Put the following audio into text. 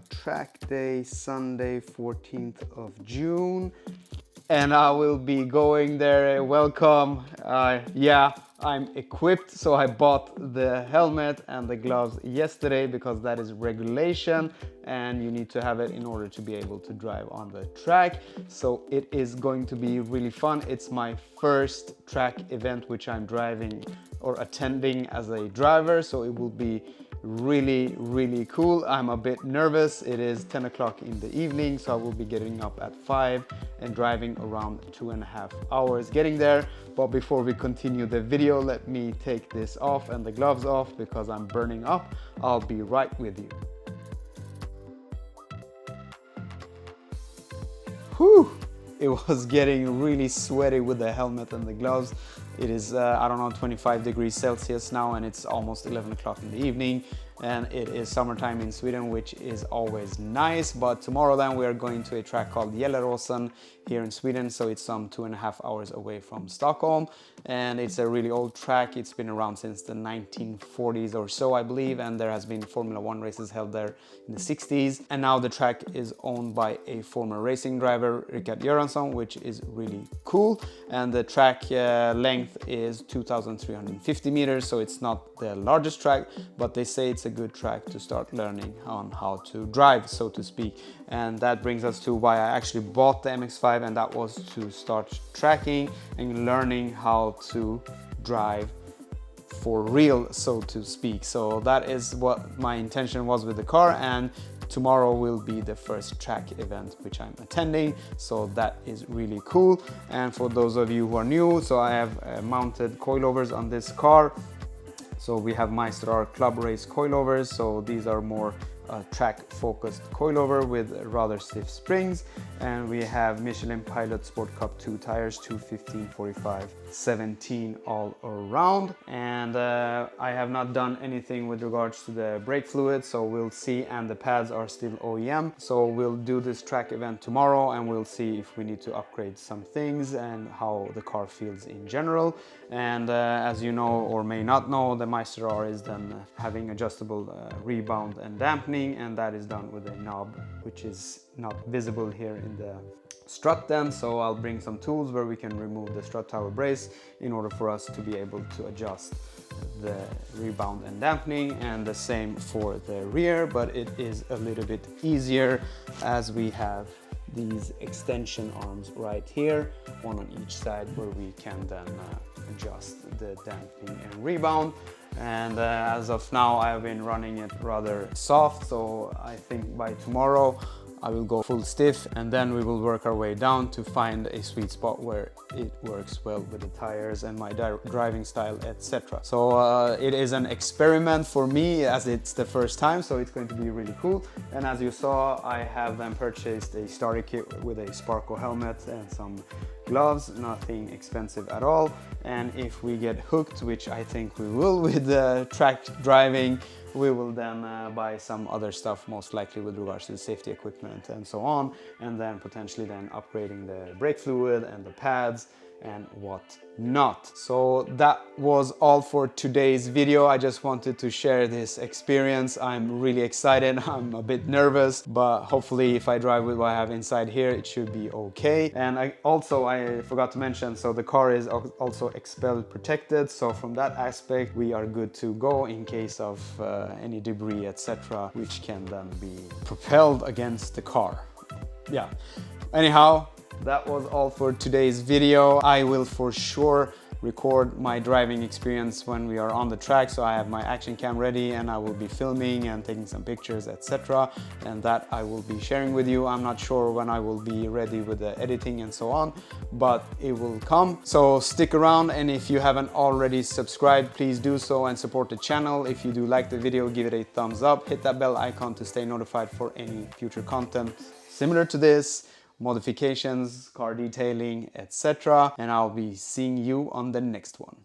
track day, Sunday 14th of June, and I will be going there. Welcome. Yeah, I'm equipped, so I bought the helmet and the gloves yesterday because that is regulation and you need to have it in order to be able to drive on the track. So it is going to be really fun. It's my first track event which I'm driving or attending as a driver, so it will be really cool. I'm a bit nervous. It is 10 o'clock in the evening, so I will be getting up at 5 and driving around 2.5 hours getting there. But before we continue the video, let me take this off and the gloves off because I'm burning up. I'll be right with you. Whew! It was getting really sweaty with the helmet and the gloves. It is, I don't know, 25 degrees Celsius now, and it's almost 11 o'clock in the evening, and it is summertime in Sweden, which is always nice. But tomorrow then we are going to a track called Gelleråsen here in Sweden, so it's some 2.5 hours away from Stockholm, and it's a really old track. It's been around since the 1940s or so, I believe, and there has been Formula 1 races held there in the 60s, and now the track is owned by a former racing driver, Gelleråsen, which is really cool. And the track length is 2,350 meters, so it's not the largest track, but they say it's a good track to start learning on how to drive, so to speak. And that brings us to why I actually bought the MX-5, and that was to start tracking and learning how to drive for real, so to speak. So that is what my intention was with the car, and tomorrow will be the first track event which I'm attending, so that is really cool. And for those of you who are new, so I have mounted coilovers on this car. So we have Mazda Club Race coilovers, so these are more track focused coilover with rather stiff springs, and we have Michelin Pilot Sport Cup 2 tires, 215, 45, 17 all around. And I have not done anything with regards to the brake fluid, so we'll see. And the pads are still OEM, so we'll do this track event tomorrow and we'll see if we need to upgrade some things and how the car feels in general. And as you know or may not know, the Mazda R is then having adjustable rebound and dampening, and that is done with a knob which is not visible here in the strut then. So I'll bring some tools where we can remove the strut tower brace in order for us to be able to adjust the rebound and dampening, and the same for the rear, but it is a little bit easier as we have these extension arms right here, one on each side, where we can then adjust the damping and rebound. And as of now I have been running it rather soft, so I think by tomorrow I will go full stiff, and then we will work our way down to find a sweet spot where it works well with the tires and my driving style, etc. So it is an experiment for me, as it's the first time, so it's going to be really cool. And as you saw, I have then purchased a starter kit with a Sparko helmet and some gloves, nothing expensive at all. And if we get hooked, which I think we will with the track driving, we will then buy some other stuff, most likely with regards to the safety equipment and so on, and then potentially then upgrading the brake fluid and the pads and what not. So that was all for today's video. I just wanted to share this experience. I'm really excited. I'm a bit nervous, but hopefully if I drive with what I have inside here, it should be okay. And I forgot to mention, so the car is also expel protected, so from that aspect we are good to go in case of any debris, etc., which can then be propelled against the car. Yeah, anyhow, that was all for today's video. I will for sure record my driving experience when we are on the track, so I have my action cam ready and I will be filming and taking some pictures, etc., and that I will be sharing with you. I'm not sure when I will be ready with the editing and so on, but it will come. So stick around, and if you haven't already subscribed, please do so and support the channel. If you do like the video, give it a thumbs up, hit that bell icon to stay notified for any future content similar to this, modifications, car detailing, etc. And I'll be seeing you on the next one.